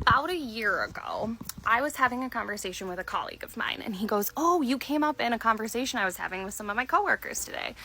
About a year ago, I was having a conversation with a colleague of mine, and he goes, "Oh, you came up in a conversation I was having with some of my coworkers today."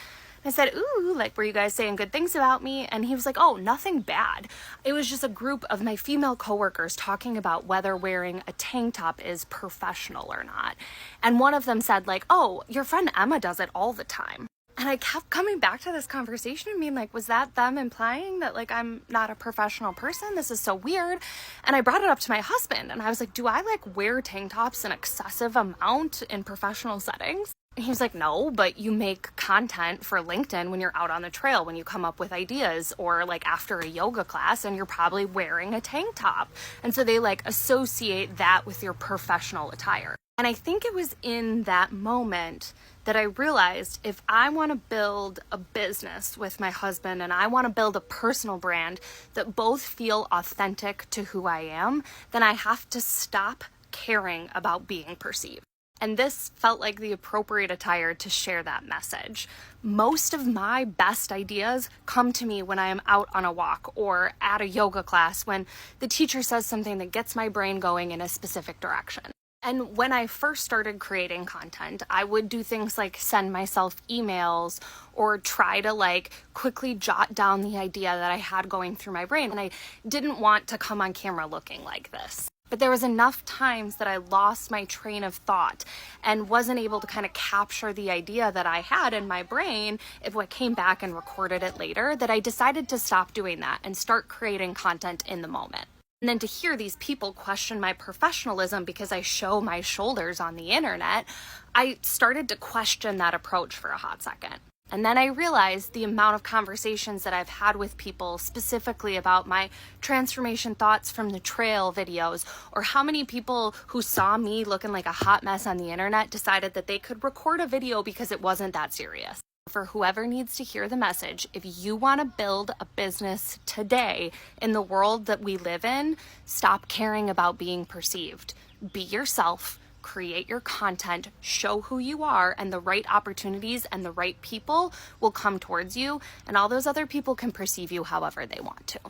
I said, "Ooh, like, were you guys saying good things about me?" And he was like, "Oh, nothing bad. It was just a group of my female coworkers talking about whether wearing a tank top is professional or not." And one of them said, like, "Oh, your friend Emma does it all the time." And I kept coming back to this conversation and being like, was that them implying that, like, I'm not a professional person? This is so weird. And I brought it up to my husband, and I was like, do I, like, wear tank tops an excessive amount in professional settings? And he was like, no, but you make content for LinkedIn when you're out on the trail, when you come up with ideas, or like after a yoga class, and you're probably wearing a tank top. And so they like associate that with your professional attire. And I think it was in that moment that I realized if I want to build a business with my husband and I want to build a personal brand that both feel authentic to who I am, then I have to stop caring about being perceived. And this felt like the appropriate attire to share that message. Most of my best ideas come to me when I am out on a walk or at a yoga class when the teacher says something that gets my brain going in a specific direction. And when I first started creating content, I would do things like send myself emails or try to like quickly jot down the idea that I had going through my brain. And I didn't want to come on camera looking like this. But there was enough times that I lost my train of thought and wasn't able to kind of capture the idea that I had in my brain if I came back and recorded it later, that I decided to stop doing that and start creating content in the moment. And then to hear these people question my professionalism because I show my shoulders on the internet, I started to question that approach for a hot second. And then I realized the amount of conversations that I've had with people specifically about my transformation thoughts from the trail videos, or how many people who saw me looking like a hot mess on the internet decided that they could record a video because it wasn't that serious. For whoever needs to hear the message, if you want to build a business today in the world that we live in, stop caring about being perceived. Be yourself. Create your content, show who you are, and the right opportunities and the right people will come towards you, and all those other people can perceive you however they want to.